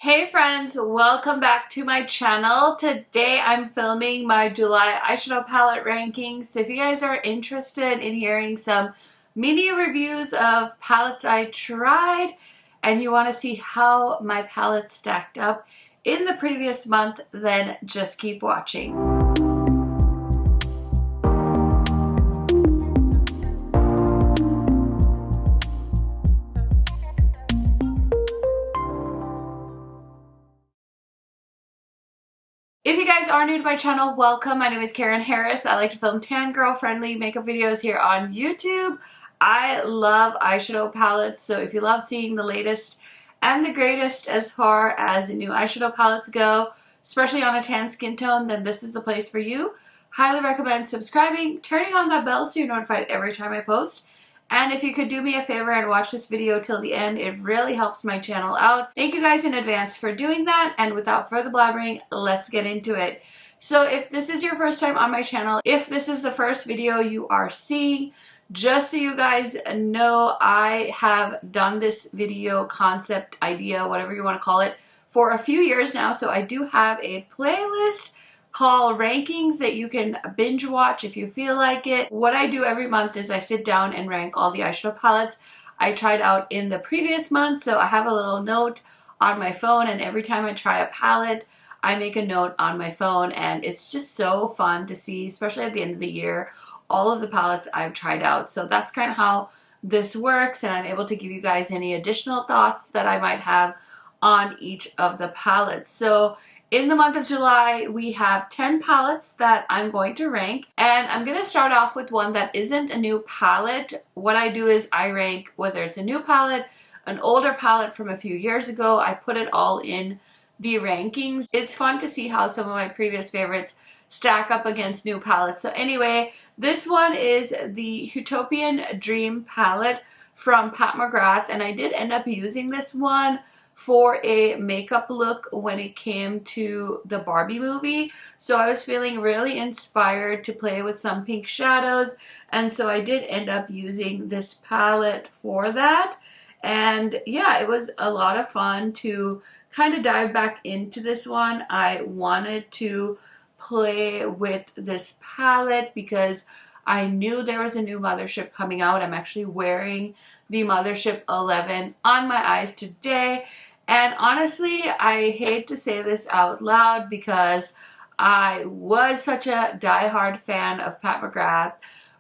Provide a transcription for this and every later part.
Hey friends, welcome back to my channel. Today I'm filming my July eyeshadow palette rankings. So if you guys are interested in hearing some mini reviews of palettes I tried and you want to see how my palette stacked up in the previous month, then just keep watching. If you guys are new to my channel, welcome. My name is KARENHARRIS. I like to film tan girl friendly makeup videos here on YouTube. I love eyeshadow palettes, so if you love seeing the latest and the greatest as far as new eyeshadow palettes go, especially on a tan skin tone, then this is the place for you. Highly recommend subscribing, turning on that bell so you're notified every time I post. And if you could do me a favor and watch this video till the end, it really helps my channel out. Thank you guys in advance for doing that. And without further blabbering, let's get into it. So if this is your first time on my channel, if this is the first video you are seeing, just so you guys know, I have done this video concept, idea, whatever you want to call it, for a few years now. So I do have a playlist called rankings that you can binge watch if you feel like it. What I do every month is I sit down and rank all the eyeshadow palettes I tried out in the previous month. So I have a little note on my phone, and every time I try a palette, I make a note on my phone, and it's just so fun to see, especially at the end of the year, all of the palettes I've tried out. So that's kind of how this works, and I'm able to give you guys any additional thoughts that I might have on each of the palettes. So in the month of July, we have 10 palettes that I'm going to rank, and I'm going to start off with one that isn't a new palette. What I do is I rank whether it's a new palette, an older palette from a few years ago. I put it all in the rankings. It's fun to see how some of my previous favorites stack up against new palettes. So anyway, this one is the Utopian Dream palette from Pat McGrath, and I did end up using this one for a makeup look when it came to the Barbie movie. So I was feeling really inspired to play with some pink shadows, and so I did end up using this palette for that. And yeah, it was a lot of fun to kind of dive back into this one. I wanted to play with this palette because I knew there was a new Mothership coming out. I'm actually wearing the Mothership 11 on my eyes today. And honestly, I hate to say this out loud because I was such a diehard fan of Pat McGrath,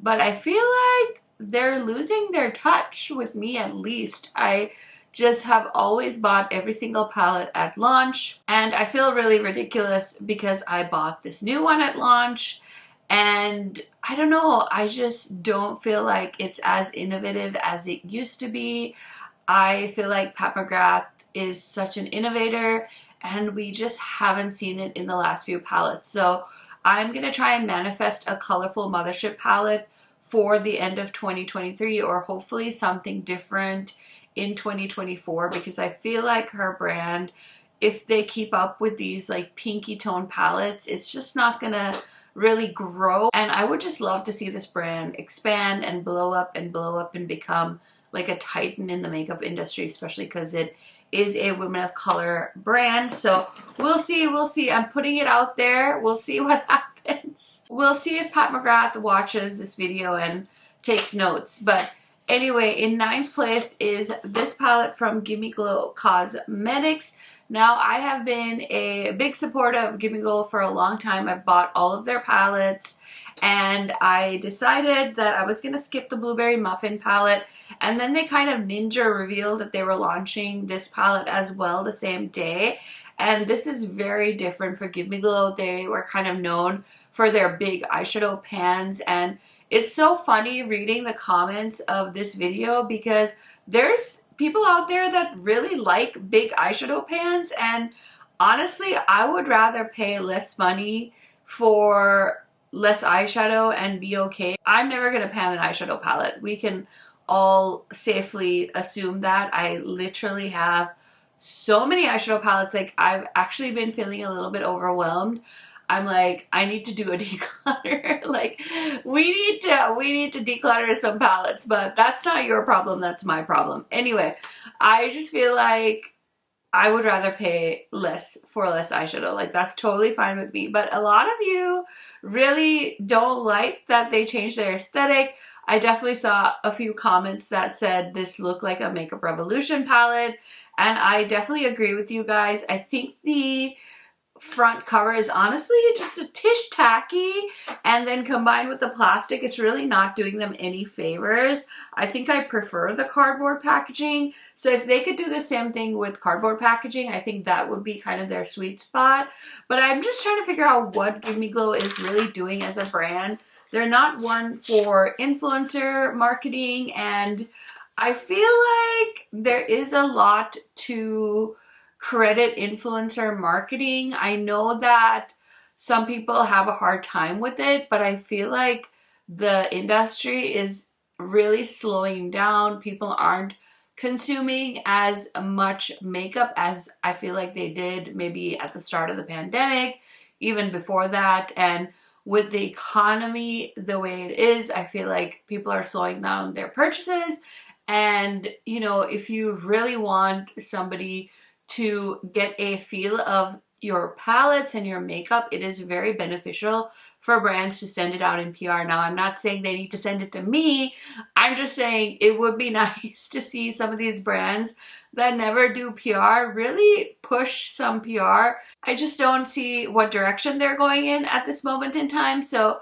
but I feel like they're losing their touch with me, at least. I just have always bought every single palette at launch, and I feel really ridiculous because I bought this new one at launch, and I don't know, I just don't feel like it's as innovative as it used to be. I feel like Pat McGrath is such an innovator, and we just haven't seen it in the last few palettes. So I'm going to try and manifest a colorful Mothership palette for the end of 2023, or hopefully something different in 2024, because I feel like her brand, if they keep up with these like pinky tone palettes, it's just not going to really grow. And I would just love to see this brand expand and blow up and become like a titan in the makeup industry, especially because it is a women of color brand. So we'll see. I'm putting it out there. We'll see what happens. We'll see if Pat McGrath watches this video and takes notes. But anyway, in 9th place is this palette from Gimme Glow Cosmetics. Now, I have been a big supporter of Gimme Glow for a long time. I've bought all of their palettes, and I decided that I was going to skip the Blueberry Muffin palette, and then they kind of ninja revealed that they were launching this palette as well the same day. And this is very different for Gimme Glow. They were kind of known for their big eyeshadow pans, and it's so funny reading the comments of this video because there's people out there that really like big eyeshadow pans, and honestly, I would rather pay less money for less eyeshadow and be okay. I'm never going to pan an eyeshadow palette. We can all safely assume that. I literally have so many eyeshadow palettes. Like, I've actually been feeling a little bit overwhelmed. I'm like, I need to do a declutter. Like, we need to declutter some palettes, but that's not your problem, that's my problem. Anyway, I just feel like I would rather pay less for less eyeshadow. Like, that's totally fine with me. But a lot of you really don't like that they changed their aesthetic. I definitely saw a few comments that said this looked like a Makeup Revolution palette, and I definitely agree with you guys. I think the front cover is honestly just a tish tacky, and then combined with the plastic, it's really not doing them any favors. I think I prefer the cardboard packaging. So if they could do the same thing with cardboard packaging, I think that would be kind of their sweet spot. But I'm just trying to figure out what Give Me Glow is really doing as a brand. They're not one for influencer marketing, and I feel like there is a lot to credit influencer marketing. I know that some people have a hard time with it, but I feel like the industry is really slowing down. People aren't consuming as much makeup as I feel like they did maybe at the start of the pandemic, even before that. And with the economy the way it is, I feel like people are slowing down their purchases. And, you know, if you really want somebody to get a feel of your palettes and your makeup, it is very beneficial for brands to send it out in PR. Now, I'm not saying they need to send it to me. I'm just saying it would be nice to see some of these brands that never do PR really push some PR. I just don't see what direction they're going in at this moment in time. So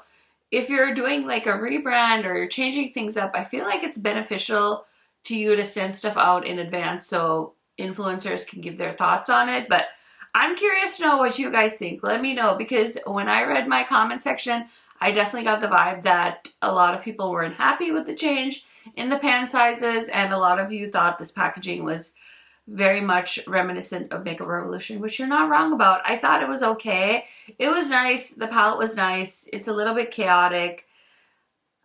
if you're doing like a rebrand or you're changing things up, I feel like it's beneficial to you to send stuff out in advance so influencers can give their thoughts on it. But I'm curious to know what you guys think. Let me know, because when I read my comment section, I definitely got the vibe that a lot of people weren't happy with the change in the pan sizes, and a lot of you thought this packaging was very much reminiscent of Makeup Revolution, which you're not wrong about. I thought it was okay. It was nice. The palette was nice. It's a little bit chaotic.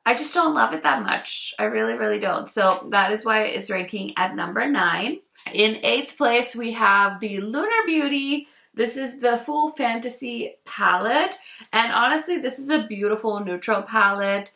I just don't love it that much. I really, really don't. So that is why it's ranking at number 9. In 8th place, we have the Lunar Beauty. This is the Full Fantasy palette. And honestly, this is a beautiful neutral palette.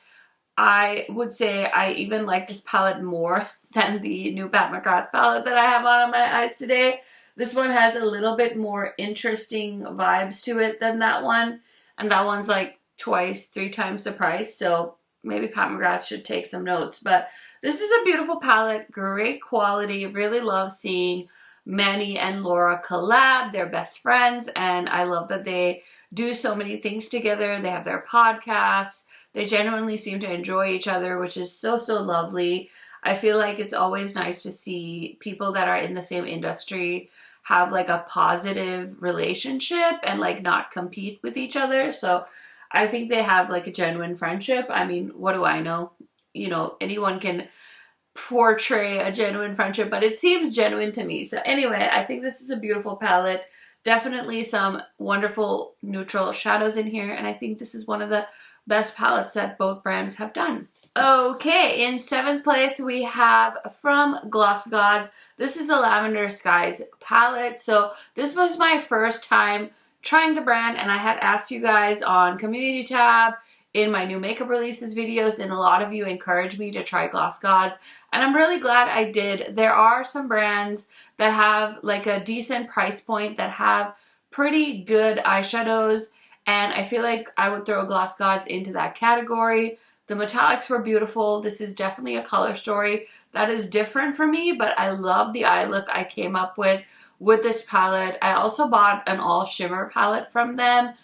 I would say I even like this palette more than the new Pat McGrath palette that I have on my eyes today. This one has a little bit more interesting vibes to it than that one. And that one's like twice, 3 times the price. So maybe Pat McGrath should take some notes. But this is a beautiful palette, great quality. Really love seeing Manny and Laura collab. They're best friends, and I love that they do so many things together. They have their podcasts. They genuinely seem to enjoy each other, which is so, so lovely. I feel like it's always nice to see people that are in the same industry have like a positive relationship and like not compete with each other. So I think they have like a genuine friendship. I mean, what do I know? You know, anyone can portray a genuine friendship, but it seems genuine to me. So anyway, I think this is a beautiful palette. Definitely some wonderful neutral shadows in here, and I think this is one of the best palettes that both brands have done. Okay, in 7th place we have from Gloss Gods. This is the Lavender Skies palette. So this was my first time trying the brand, and I had asked you guys on community tab in my new makeup releases videos, and a lot of you encouraged me to try Gloss Gods, and I'm really glad I did. There are some brands that have like a decent price point that have pretty good eyeshadows, and I feel like I would throw Gloss Gods into that category. The metallics were beautiful. This is definitely a color story that is different for me, but I love the eye look I came up with this palette. I also bought an all shimmer palette from them.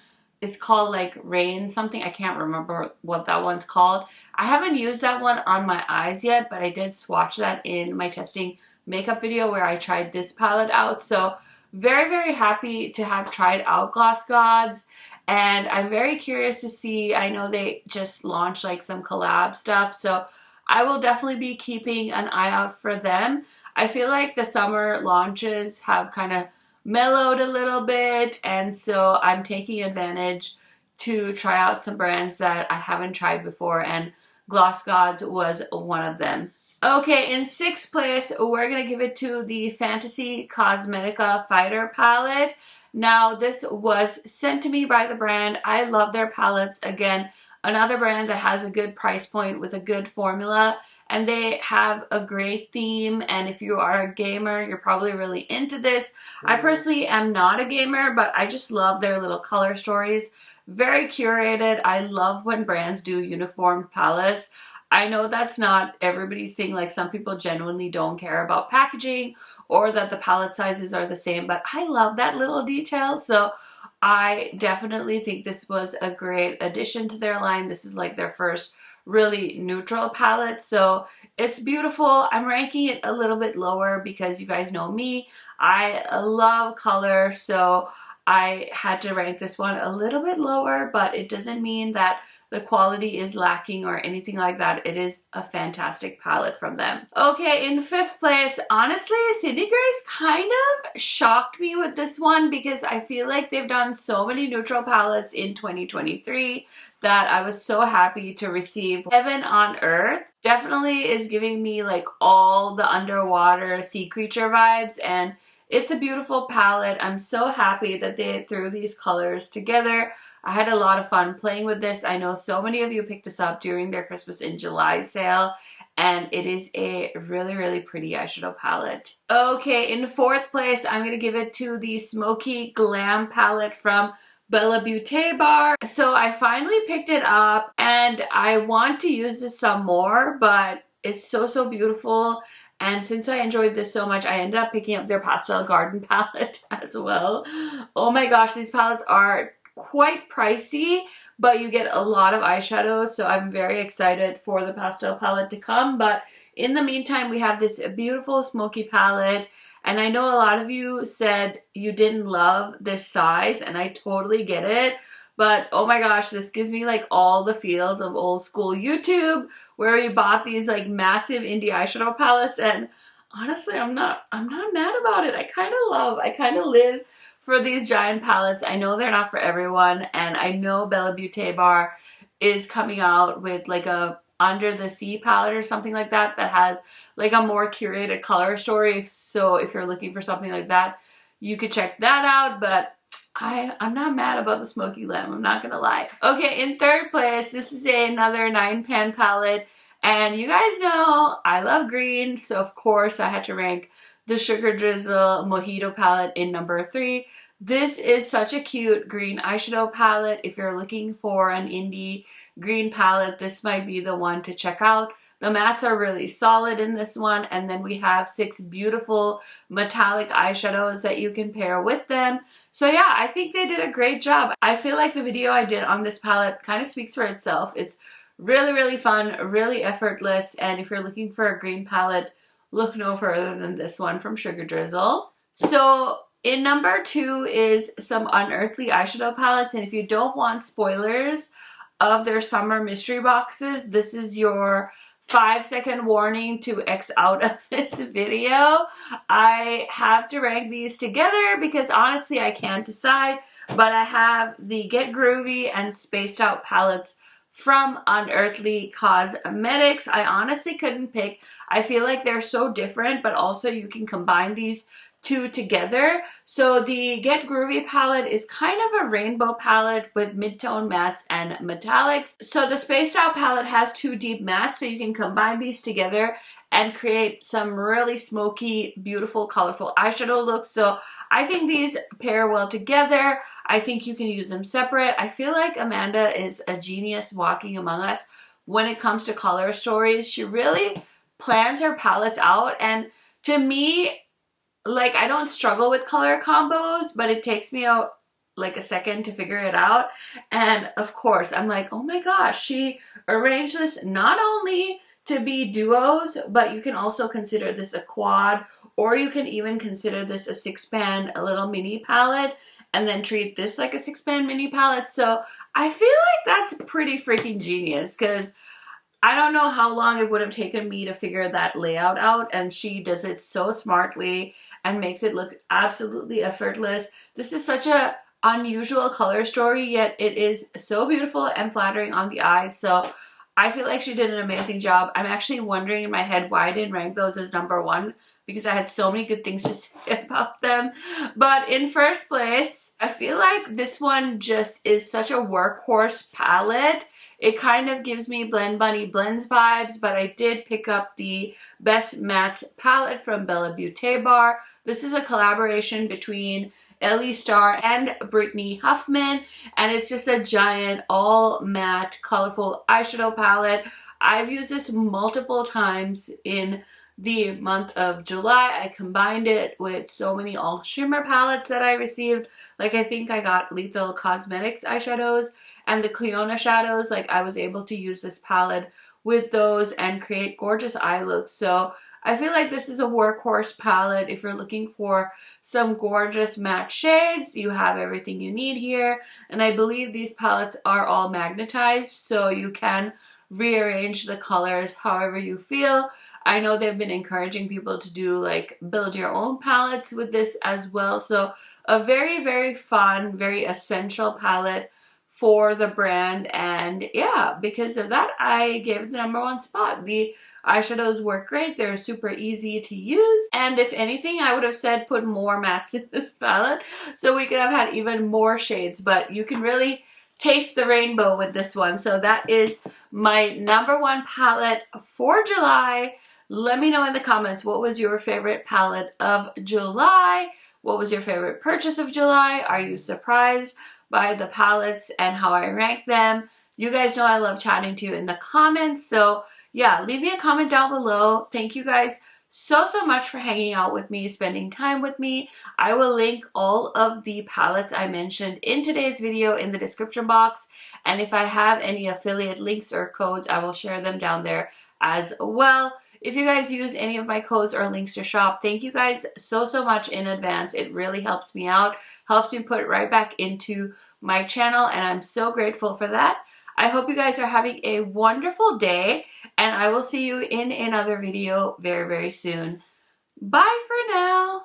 It's called like Rain something. I can't remember what that one's called. I haven't used that one on my eyes yet, but I did swatch that in my testing makeup video where I tried this palette out. So very, very happy to have tried out Gloss Gods. And I'm very curious to see, I know they just launched like some collab stuff, so I will definitely be keeping an eye out for them. I feel like the summer launches have kind of mellowed a little bit, and so I'm taking advantage to try out some brands that I haven't tried before, and Gloss Gods was one of them. Okay, in 6th place, we're going to give it to the Fantasy Cosmetica Fighter palette. Now, this was sent to me by the brand. I love their palettes. Again, another brand that has a good price point with a good formula, and they have a great theme. And if you are a gamer, you're probably really into this. I personally am not a gamer, but I just love their little color stories. Very curated. I love when brands do uniform palettes. I know that's not everybody's thing. Like, some people genuinely don't care about packaging or that the palette sizes are the same, but I love that little detail. So I definitely think this was a great addition to their line. This is like their first really neutral palette, so it's beautiful. I'm ranking it a little bit lower because you guys know me. I love color, so I had to rank this one a little bit lower, but it doesn't mean that the quality is lacking or anything like that. It is a fantastic palette from them. Okay, in 5th place, honestly, Sydney Grace kind of shocked me with this one because I feel like they've done so many neutral palettes in 2023 that I was so happy to receive. Heaven on Earth definitely is giving me like all the underwater sea creature vibes, and it's a beautiful palette. I'm so happy that they threw these colors together. I had a lot of fun playing with this. I know so many of you picked this up during their Christmas in July sale, and it is a really, really pretty eyeshadow palette. Okay, in 4th place, I'm going to give it to the Smoky Glam palette from Bella Beaute Bar. So I finally picked it up, and I want to use this some more, but it's so beautiful. And since I enjoyed this so much, I ended up picking up their Pastel Garden palette as well. Oh my gosh, these palettes are quite pricey, but you get a lot of eyeshadows, so I'm very excited for the pastel palette to come. But in the meantime, we have this beautiful smoky palette, and I know a lot of you said you didn't love this size, and I totally get it. But oh my gosh, this gives me like all the feels of old school YouTube, where we bought these like massive indie eyeshadow palettes, and honestly, I'm not mad about it. I kind of live for these giant palettes. I know they're not for everyone, and I know Bella Beaute Bar is coming out with like a Under the Sea palette or something like that that has like a more curated color story. So if you're looking for something like that, you could check that out. But I'm not mad about the Smoky Glam, I'm not gonna lie. Okay, in 3rd place, this is another 9-pan palette, and you guys know I love green, so of course I had to rank the SugarDrizzle Mojito palette in number 3. This is such a cute green eyeshadow palette. If you're looking for an indie green palette, this might be the one to check out. The mattes are really solid in this one, and then we have 6 beautiful metallic eyeshadows that you can pair with them. So yeah, I think they did a great job. I feel like the video I did on this palette kind of speaks for itself. It's really fun, really effortless, and if you're looking for a green palette, look no further than this one from SugarDrizzle. So in number 2 is some Unearthly eyeshadow palettes, and if you don't want spoilers of their summer mystery boxes, this is your 5-second warning to X out of this video. I have to rank these together because honestly I can't decide, but I have the Get Groovy and Spaced Out palettes from Unearthly Cosmetics. I honestly couldn't pick. I feel like they're so different, but also you can combine these two together. So the Get Groovy palette is kind of a rainbow palette with mid-tone mattes and metallics. So the Spaced Out palette has 2 deep mattes, so you can combine these together and create some really smoky, beautiful, colorful eyeshadow looks. So I think these pair well together. I think you can use them separate. I feel like Amanda is a genius walking among us when it comes to color stories. She really plans her palettes out, and to me, like, I don't struggle with color combos, but it takes me like a second to figure it out. And of course, I'm like, oh my gosh, she arranged this not only to be duos, but you can also consider this a quad, or you can even consider this a 6-pan, a little mini palette, and then treat this like a 6-pan mini palette. So I feel like that's pretty freaking genius, because I don't know how long it would have taken me to figure that layout out, and she does it so smartly and makes it look absolutely effortless. This is such a unusual color story, yet it is so beautiful and flattering on the eyes. So I feel like she did an amazing job. I'm actually wondering in my head why I didn't rank those as number 1, because I had so many good things to say about them. But in first place, I feel like this one just is such a workhorse palette. It kind of gives me Blend Bunny Blends vibes, but I did pick up the Best Matte palette from Bella Beaute Bar. This is a collaboration between Ellie Starr and Brittany Huffman, and it's just a giant all matte colorful eyeshadow palette. I've used this multiple times in the month of July. I combined it with so many all shimmer palettes that I received. Like I think I got Lethal Cosmetics eyeshadows and the Clionadh shadows. Like I was able to use this palette with those and create gorgeous eye looks. So I feel like this is a workhorse palette. If you're looking for some gorgeous matte shades, you have everything you need here. And I believe these palettes are all magnetized, so you can rearrange the colors however you feel. I know they've been encouraging people to do like build your own palettes with this as well. So a very, very fun, very essential palette for the brand. And yeah, because of that, I gave it the #1 spot. The eyeshadows work great. They're super easy to use. And if anything, I would have said put more mattes in this palette so we could have had even more shades. But you can really taste the rainbow with this one. So that is my #1 palette for July. Let me know in the comments, what was your favorite palette of July? What was your favorite purchase of July? Are you surprised by the palettes and how I rank them? You guys know I love chatting to you in the comments. So yeah, leave me a comment down below. Thank you guys so much for hanging out with me, spending time with me. I will link all of the palettes I mentioned in today's video in the description box. And if I have any affiliate links or codes, I will share them down there as well. If you guys use any of my codes or links to shop, thank you guys so much in advance. It really helps me out, helps me put it right back into my channel, and I'm so grateful for that. I hope you guys are having a wonderful day, and I will see you in another video very soon. Bye for now.